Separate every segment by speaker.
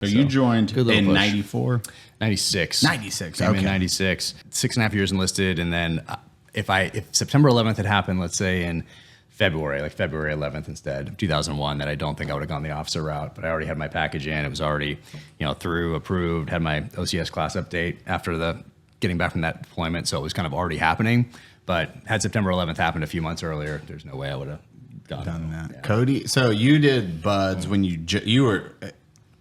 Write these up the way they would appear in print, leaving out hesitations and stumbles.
Speaker 1: So you joined in 94?
Speaker 2: 96.
Speaker 1: 96,
Speaker 2: I'm in 96. 6.5 years enlisted, and then if September 11th had happened, let's say in February, like February 11th instead of 2001, that I don't think I would have gone the officer route, but I already had my package in. It was already, through, approved, had my OCS class update after the getting back from that deployment, so it was kind of already happening. But had September 11th happened a few months earlier, there's no way I would have done that.
Speaker 1: Yeah. Cody, so you did Buds when you were.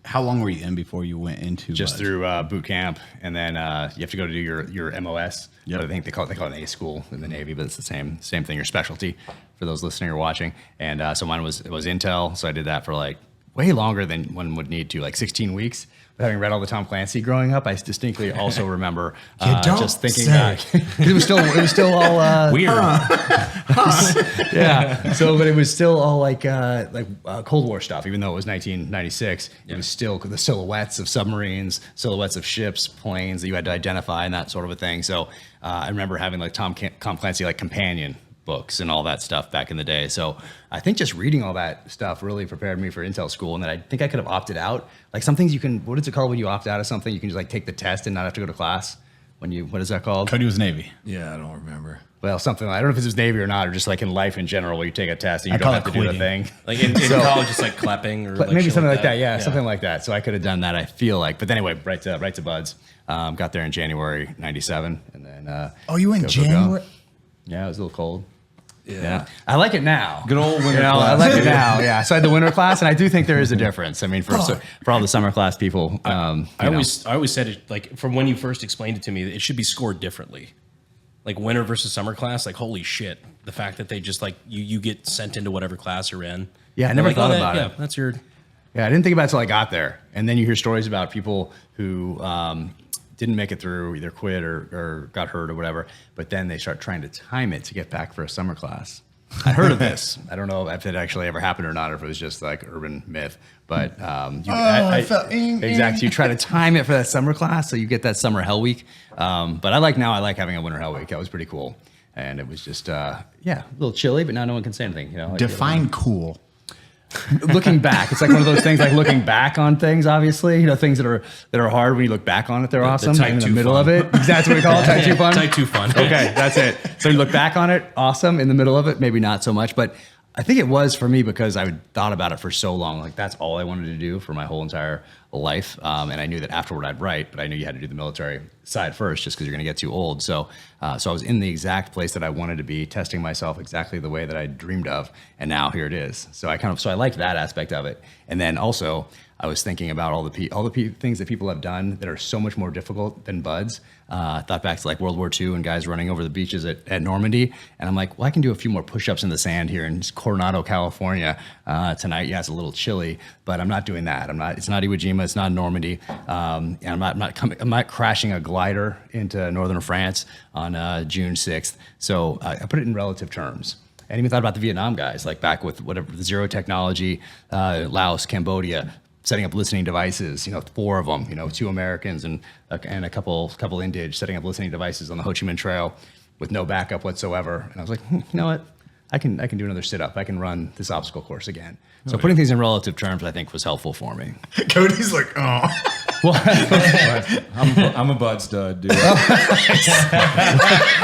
Speaker 1: How long were you in before you went into
Speaker 2: just
Speaker 1: Buds?
Speaker 2: through boot camp, and then you have to go to do your MOS.
Speaker 1: Yep.
Speaker 2: I think they call it an A school in the Navy, but it's the same thing. Your specialty for those listening or watching. And so mine was Intel, so I did that for like way longer than one would need to, like 16 weeks. But having read all the Tom Clancy growing up, I distinctly also remember just thinking back. It was still all
Speaker 3: weird.
Speaker 2: Yeah. So, but it was still all like Cold War stuff, even though it was 1996. It was still the silhouettes of submarines, silhouettes of ships, planes that you had to identify, and that sort of a thing. So I remember having like Tom Clancy like companion books and all that stuff back in the day. So I think just reading all that stuff really prepared me for Intel school, and that I think I could have opted out. Like some things you can, what is it called when you opt out of something? You can just like take the test and not have to go to class. What is that called?
Speaker 1: Cody was Navy.
Speaker 3: Yeah, I don't remember.
Speaker 2: Well, something like, I don't know if it was Navy or not, or just like in life in general, where you take a test and you
Speaker 1: I
Speaker 2: don't
Speaker 1: call
Speaker 2: have
Speaker 1: it
Speaker 2: to do the
Speaker 1: quitting.
Speaker 2: thing.
Speaker 3: Like in college, it's like clapping or like
Speaker 2: maybe something like
Speaker 3: that.
Speaker 2: that. Yeah, something like that. So I could have done that, I feel like. But then anyway, right to Buds. Got there in January '97, and then.
Speaker 1: You went January?
Speaker 2: Yeah, it was a little cold. Yeah. I like it now.
Speaker 3: Good old winter class.
Speaker 2: I like it now. Yeah. So I had the winter class, and I do think there is a difference. I mean, for all the summer class people,
Speaker 3: I always said it, like, from when you first explained it to me, it should be scored differently. Like winter versus summer class, like holy shit, the fact that they just like you get sent into whatever class you're in.
Speaker 2: Yeah, I never thought about it.
Speaker 3: Yeah, that's your.
Speaker 2: Yeah, I didn't think about it until I got there, and then you hear stories about people who didn't make it through, either quit or got hurt or whatever, but then they start trying to time it to get back for a summer class. I heard of this. I don't know if it actually ever happened or not, or if it was just like urban myth. But exactly, you try to time it for that summer class, so you get that summer hell week. But I like having a winter hell week. That was pretty cool, and it was just a little chilly, but now no one can say anything.
Speaker 1: Define cool.
Speaker 2: Looking back, it's like one of those things, like looking back on things, obviously, things that are hard. When you look back on it, they're awesome.
Speaker 3: Type
Speaker 2: in the
Speaker 3: 2
Speaker 2: middle
Speaker 3: fun.
Speaker 2: of it, that's what we call it. Type 2 fun.
Speaker 3: Type 2 fun.
Speaker 2: Okay, that's it. So you look back on it, awesome. In the middle of it, maybe not so much. But I think it was for me because I thought about it for so long. Like that's all I wanted to do for my whole entire life. And I knew that afterward I'd write, but I knew you had to do the military side first, just because you're going to get too old. So I was in the exact place that I wanted to be, testing myself exactly the way that I dreamed of, and now here it is. So I liked that aspect of it. And then also I was thinking about all the things that people have done that are so much more difficult than Buds. I thought back to like World War II and guys running over the beaches at Normandy, and I'm like, well, I can do a few more push-ups in the sand here in Coronado, California tonight. Yeah, it's a little chilly, but I'm not doing that. It's not Iwo Jima. It's not Normandy, and I'm not crashing a glider into northern France on June 6th. So I put it in relative terms. And even thought about the Vietnam guys, like back with whatever the zero technology, Laos, Cambodia, setting up listening devices. 4 of them. 2 Americans and a couple Indige setting up listening devices on the Ho Chi Minh Trail with no backup whatsoever. And I was like, you know what? I can do another sit-up. I can run this obstacle course again. So putting things in relative terms, I think, was helpful for me.
Speaker 1: Cody's like, oh.
Speaker 4: I'm a Bud stud, dude.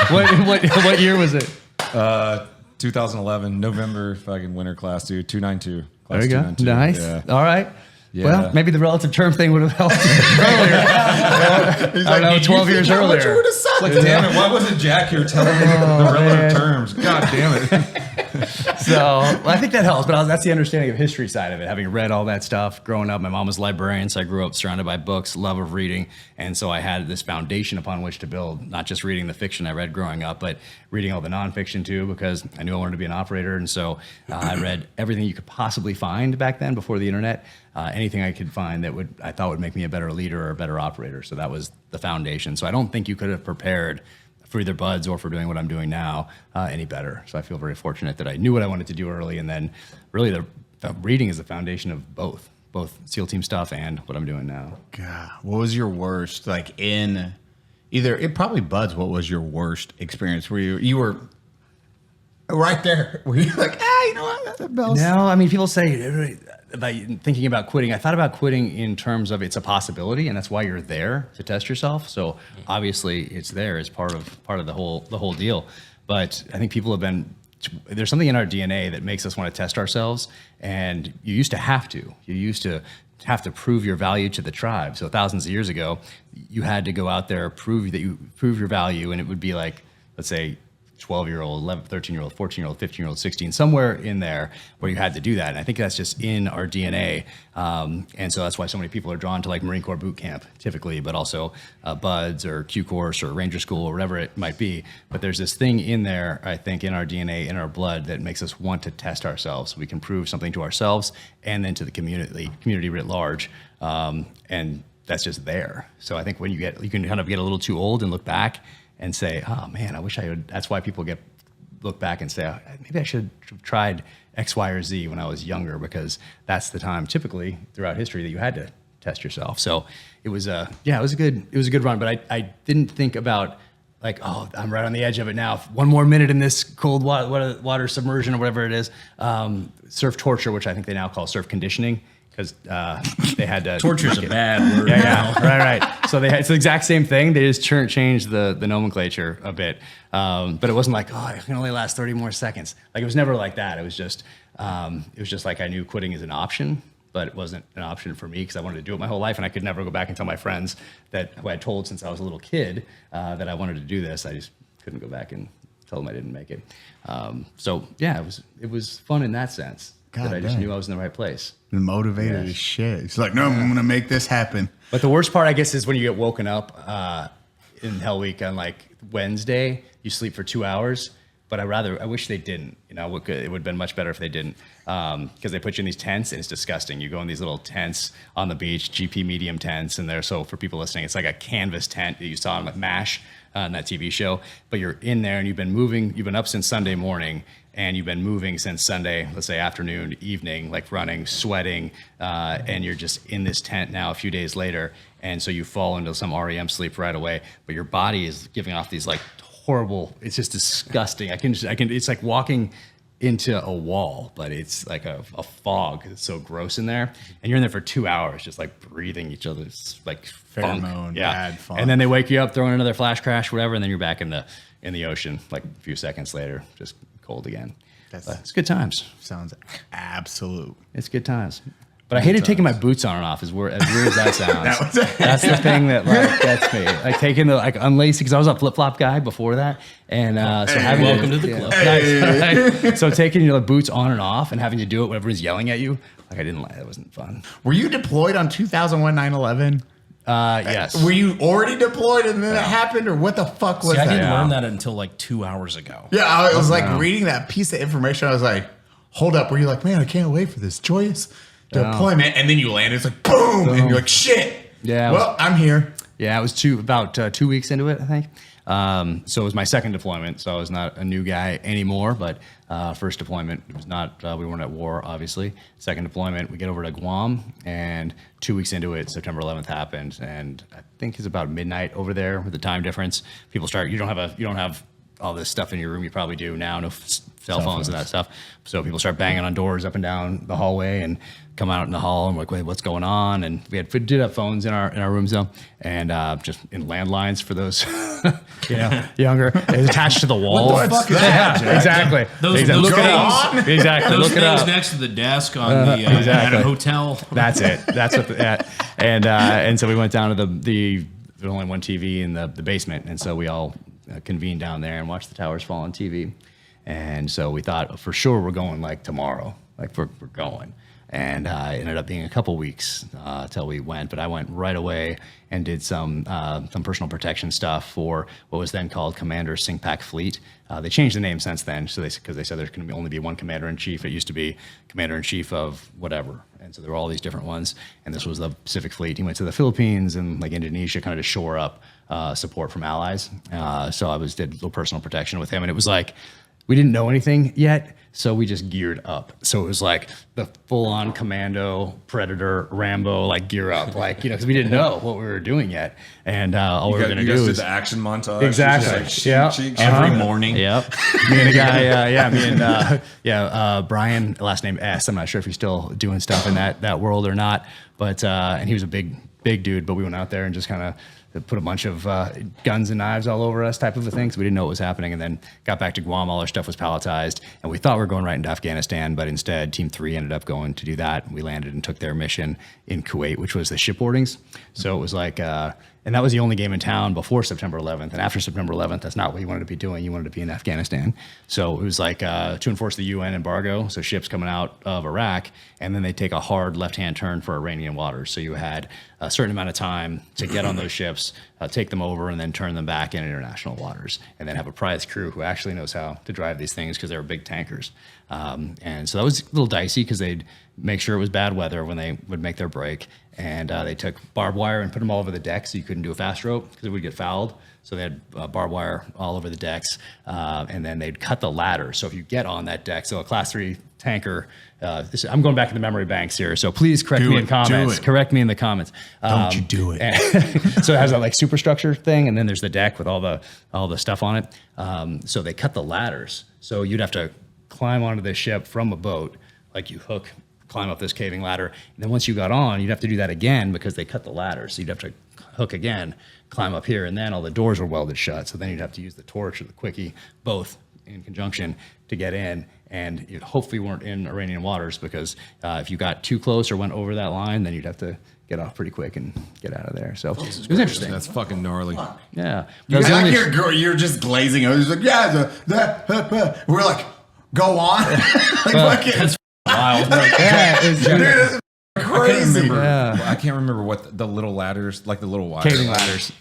Speaker 2: What year was it?
Speaker 4: 2011, November, fucking winter class, dude. 292.
Speaker 2: There you go.
Speaker 4: 292.
Speaker 2: Nice.
Speaker 4: Yeah.
Speaker 2: All right.
Speaker 4: Yeah.
Speaker 2: Well, maybe the relative term thing would have helped earlier. I don't know, 12 years earlier.
Speaker 4: Like, damn it, why wasn't Jack here telling me the relative terms? God damn it.
Speaker 2: So I think that helps, but that's the understanding of history side of it. Having read all that stuff growing up, my mom was a librarian, so I grew up surrounded by books, love of reading, and so I had this foundation upon which to build, not just reading the fiction I read growing up, but reading all the nonfiction too, because I knew I wanted to be an operator, and so I read everything you could possibly find back then before the internet, anything I could find that I thought would make me a better leader or a better operator. So that was the foundation. So I don't think you could have prepared for either Buds or for doing what I'm doing now any better. So I feel very fortunate that I knew what I wanted to do early, and then really the reading is the foundation of both SEAL team stuff and what I'm doing now.
Speaker 1: God, what was your worst, like in either, it probably Buds, what was your worst experience where you were right there? Were you like, you know what?
Speaker 2: No, I mean, people say like thinking about quitting, I thought about quitting in terms of it's a possibility, and that's why you're there to test yourself. So obviously, it's there as part of the whole deal. But I think people have been. There's something in our DNA that makes us want to test ourselves, and you used to have to. You used to have to prove your value to the tribe. So thousands of years ago, you had to go out there, prove your value, and it would be like, let's say, 12-year-old, 11, 13-year-old, 14-year-old, 15-year-old, 16, somewhere in there where you had to do that. And I think that's just in our DNA. And so that's why so many people are drawn to like Marine Corps boot camp typically, but also BUDS or Q course or Ranger School or whatever it might be. But there's this thing in there, I think, in our DNA, in our blood that makes us want to test ourselves. So we can prove something to ourselves and then to the community writ large. And that's just there. So I think when you can kind of get a little too old and look back and say, oh man, I wish I would. That's why people look back and say, oh, maybe I should have tried X, Y, or Z when I was younger, because that's the time typically throughout history that you had to test yourself. So it was a good run, but I didn't think about like, oh, I'm right on the edge of it now. One more minute in this cold water submersion or whatever it is. Surf torture, which I think they now call surf conditioning, because they had to.
Speaker 3: Torture's a bad word.
Speaker 2: Yeah, right. So it's the exact same thing. They just changed the nomenclature a bit, but it wasn't like, oh, I can only last 30 more seconds. Like it was never like that. It was just like I knew quitting is an option, but it wasn't an option for me because I wanted to do it my whole life, and I could never go back and tell my friends who I had told since I was a little kid that I wanted to do this. I just couldn't go back and tell them I didn't make it. So yeah, it was fun in that sense.
Speaker 1: God
Speaker 2: that I just
Speaker 1: dang.
Speaker 2: knew I was in the right place.
Speaker 1: Motivated as shit. It's like, no, I'm going to make this happen.
Speaker 2: But the worst part, I guess, is when you get woken up in Hell Week on like Wednesday, you sleep for 2 hours. But I wish they didn't. You know, it would have been much better if they didn't, because they put you in these tents and it's disgusting. You go in these little tents on the beach, GP medium tents, and so for people listening, it's like a canvas tent that you saw on MASH in that TV show. But you're in there and you've been up since Sunday morning. And you've been moving since Sunday, let's say afternoon, evening, like running, sweating, and you're just in this tent now a few days later. And so you fall into some REM sleep right away, but your body is giving off these like horrible, it's just disgusting. It's like walking into a wall, but it's like a fog. It's so gross in there. And you're in there for 2 hours, just like breathing each other's like funk.
Speaker 1: Pheromone, bad funk.
Speaker 2: And then they wake you up, throw in another flash crash, whatever, and then you're back in the ocean like a few seconds later, just cold again. But it's good times.
Speaker 1: Sounds absolute.
Speaker 2: It's good times. But I hated taking my boots on and off, as weird as that sounds. That's the thing that like gets me. Like taking unlacing, because I was a flip flop guy before that, and so having
Speaker 3: welcome to the club.
Speaker 2: Nice, right? So taking your boots on and off and having to do it when everyone's yelling at you, like that wasn't fun.
Speaker 1: Were you deployed on 2001 9/11?
Speaker 2: Yes.
Speaker 1: Were you already deployed and then it happened, or what the fuck was
Speaker 3: See, I
Speaker 1: that?
Speaker 3: didn't learn that until like 2 hours ago.
Speaker 1: Yeah, I was like reading that piece of information. I was like, hold up. Were you like, man, I can't wait for this joyous deployment? And then you land. It's like, boom. And you're like, shit.
Speaker 2: Yeah.
Speaker 1: Well, I'm here.
Speaker 2: Yeah, I was about 2 weeks into it, I think. So it was my second deployment, so I was not a new guy anymore, but first deployment, it was not, we weren't at war, obviously. Second deployment, we get over to Guam, and 2 weeks into it, September 11th happened, and I think it's about midnight over there with the time difference. People start, you don't have all this stuff in your room you probably do now, no cell phones and that stuff. So people start banging on doors up and down the hallway and come out in the hall and we're like, wait, what's going on? And we did have phones in our rooms though, and just in landlines for those younger. It was attached to the wall.
Speaker 1: What the fuck is that?
Speaker 2: Yeah, exactly.
Speaker 3: Those
Speaker 2: Look it
Speaker 3: things-
Speaker 2: up. Exactly.
Speaker 3: Those
Speaker 2: Look it
Speaker 3: things
Speaker 2: up.
Speaker 3: next to the desk on the at a hotel.
Speaker 2: That's it. That's what. And so we went down to there was only one TV in the basement, and so we all convened down there and watched the towers fall on TV. And so we thought for sure we're going like tomorrow, like we're going. And it ended up being a couple weeks till we went, but I went right away and did some personal protection stuff for what was then called Commander Singpac Fleet. They changed the name since then, because they said there's going to only be one commander-in-chief. It used to be commander-in-chief of whatever, and so there were all these different ones. And this was the Pacific Fleet. He went to the Philippines and like Indonesia, kind of to shore up support from allies. So I did a little personal protection with him, and it was like we didn't know anything yet, so we just geared up. So it was like the full-on commando, predator, Rambo, like gear up, like, you know, because we didn't know what we were doing yet, and all we were going to do
Speaker 4: did
Speaker 2: is
Speaker 4: the action montage.
Speaker 2: exactly, yeah,
Speaker 1: Every morning.
Speaker 2: Yep. Me and a guy, Brian, last name S. I'm not sure if he's still doing stuff in that world or not, but and he was a big dude. But we went out there and just kind of put a bunch of guns and knives all over us, type of a thing. So we didn't know what was happening, and then got back to Guam. All our stuff was palletized, and we thought we were going right into Afghanistan, but instead, Team 3 ended up going to do that. We landed and took their mission in Kuwait, which was the shipboardings. So it was like. And that was the only game in town before September 11th. And after September 11th, that's not what you wanted to be doing. You wanted to be in Afghanistan. So it was like to enforce the UN embargo. So ships coming out of Iraq, and then they take a hard left-hand turn for Iranian waters. So you had a certain amount of time to get on those ships, take them over, and then turn them back in international waters. And then have a prize crew who actually knows how to drive these things because they were big tankers. And so that was a little dicey because they'd make sure it was bad weather when they would make their break. And they took barbed wire and put them all over the deck so you couldn't do a fast rope because it would get fouled. So they had barbed wire all over the decks. And then they'd cut the ladder. So if you get on that deck, so a Class 3 tanker, I'm going back to the memory banks here. So please correct me in comments. Correct me in the comments.
Speaker 1: Don't you do it.
Speaker 2: So it has that like superstructure thing. And then there's the deck with all the stuff on it. So they cut the ladders. So you'd have to climb onto the ship from a boat, like you climb up this caving ladder. And then once you got on, you'd have to do that again because they cut the ladder. So you'd have to hook again, climb up here, and then all the doors were welded shut. So then you'd have to use the torch or the quickie, both in conjunction, to get in. And you hopefully weren't in Iranian waters because if you got too close or went over that line, then you'd have to get off pretty quick and get out of there. So it was interesting.
Speaker 4: That's fucking gnarly.
Speaker 2: Yeah.
Speaker 1: You're just glazing over. He's like, yeah, we're like, go on. Like, fucking
Speaker 3: Wild.
Speaker 2: Yeah,
Speaker 1: dude, this is crazy.
Speaker 4: I can't remember what the little ladders, like the little wires.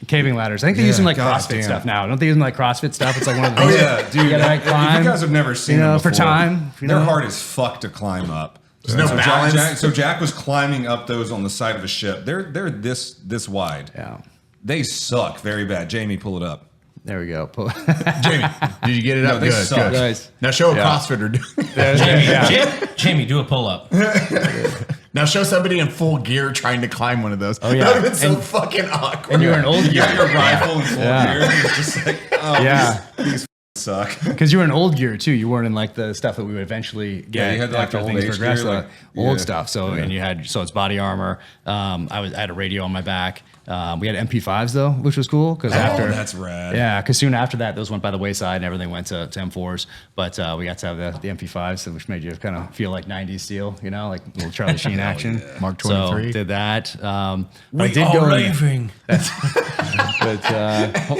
Speaker 2: Caving ladders. I think they use them like CrossFit
Speaker 4: damn.
Speaker 2: stuff now. Don't they use them like CrossFit stuff? It's like one of the things.
Speaker 4: Yeah, dude.
Speaker 2: You gotta like climb.
Speaker 4: If you guys have never seen
Speaker 2: you know,
Speaker 4: them
Speaker 2: for
Speaker 4: before,
Speaker 2: time.
Speaker 4: They're hard as fuck to climb up.
Speaker 1: There's no balance.
Speaker 4: So Jack was climbing up those on the side of a ship. They're this wide.
Speaker 2: Yeah.
Speaker 4: They suck very bad. Jamie, pull it up.
Speaker 2: There we go.
Speaker 1: Jamie, did you get it up?
Speaker 4: they
Speaker 1: Good,
Speaker 4: suck.
Speaker 1: good.
Speaker 2: Nice.
Speaker 1: Now show a CrossFitter.
Speaker 3: Jamie, do a pull up.
Speaker 1: Now show somebody in full gear trying to climb one of those.
Speaker 2: Oh, yeah.
Speaker 1: That would have been so fucking awkward.
Speaker 2: And you're an old
Speaker 4: You
Speaker 2: gear.
Speaker 4: got your rifle in full gear. And it's just like, oh,
Speaker 2: Yeah.
Speaker 4: these suck.
Speaker 2: Because you were in old gear too. You weren't in like the stuff that we would eventually get
Speaker 4: you had, like,
Speaker 2: after
Speaker 4: the old
Speaker 2: things
Speaker 4: age
Speaker 2: progressed.
Speaker 4: gear,
Speaker 2: Like,
Speaker 4: like,
Speaker 2: old
Speaker 4: yeah.
Speaker 2: stuff. So and you had it's body armor. I had a radio on my back. We had MP5s though, which was cool because after
Speaker 4: that's rad.
Speaker 2: Yeah, because soon after that, those went by the wayside and everything went to M4s. But we got to have the MP5s, which made you kind of feel like 90s steel, you know, like little Charlie Sheen action.
Speaker 1: Mark 23.
Speaker 2: So did that. But
Speaker 3: We
Speaker 2: I did
Speaker 3: are
Speaker 2: go in-
Speaker 3: leaving.
Speaker 2: But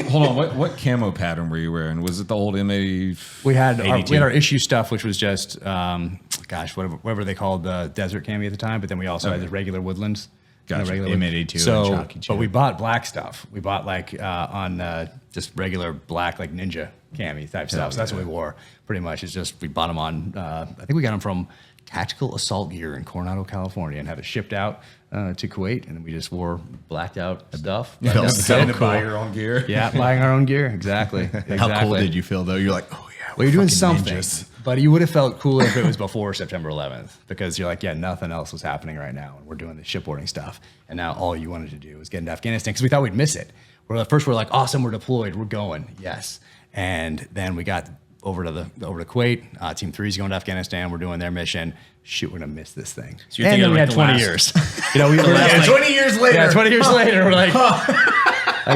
Speaker 4: Hold on. What camo pattern were you wearing? Was it the old M80?
Speaker 2: we had our issue stuff, which was just whatever they called the desert cami at the time. But then we also had the regular woodlands.
Speaker 4: Gotcha.
Speaker 2: Regular
Speaker 1: M82
Speaker 2: So,
Speaker 1: and Chalky
Speaker 2: but we bought black stuff. We bought like on just regular black, like ninja cami type stuff. So that's what we wore pretty much. It's just we bought them on. I think we got them from Tactical Assault Gear in Coronado, California, and had it shipped out to Kuwait, and then we just wore blacked out stuff. Blacked out
Speaker 1: so
Speaker 2: stuff.
Speaker 1: cool.
Speaker 4: Buy your own gear.
Speaker 2: Yeah, buying our own gear. Exactly.
Speaker 1: How cool did you feel though? You're like, oh yeah.
Speaker 2: Well, you're doing
Speaker 1: fucking
Speaker 2: something,
Speaker 1: ninjas.
Speaker 2: but you would have felt cooler if it was before September 11th because you're like, yeah, nothing else was happening right now, and we're doing the shipboarding stuff, and now all you wanted to do was get into Afghanistan because we thought we'd miss it. At first we're like, awesome, we're deployed, we're going, yes, and then we got over to Kuwait. Team 3 is going to Afghanistan. We're doing their mission. Shoot, we're gonna miss this thing.
Speaker 3: So you're
Speaker 2: and then
Speaker 3: thinking
Speaker 2: we
Speaker 3: like
Speaker 2: had
Speaker 3: the
Speaker 2: 20
Speaker 3: last-
Speaker 2: years. You know, we were
Speaker 3: last,
Speaker 2: like,
Speaker 1: 20 years later.
Speaker 2: yeah, 20 years later, we're like,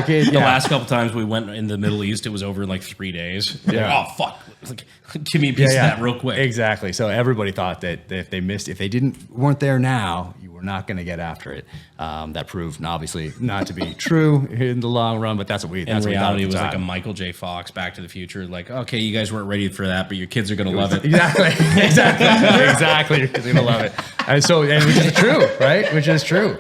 Speaker 2: okay,
Speaker 3: The last couple times we went in the Middle East, it was over in like 3 days.
Speaker 2: Yeah.
Speaker 3: Like, oh fuck! Like, give me a piece of that real quick.
Speaker 2: Exactly. So everybody thought that if they weren't there now, you were not going to get after it. That proved obviously not to be true in the long run, but that's what we.
Speaker 3: In
Speaker 2: That's what we thought
Speaker 3: reality,
Speaker 2: at
Speaker 3: it was
Speaker 2: the
Speaker 3: like a
Speaker 2: time.
Speaker 3: Michael J. Fox Back to the Future. Like, okay, you guys weren't ready for that, but your kids are gonna love it.
Speaker 2: Exactly. Your kids are gonna love it. And which is true, right? Which is true.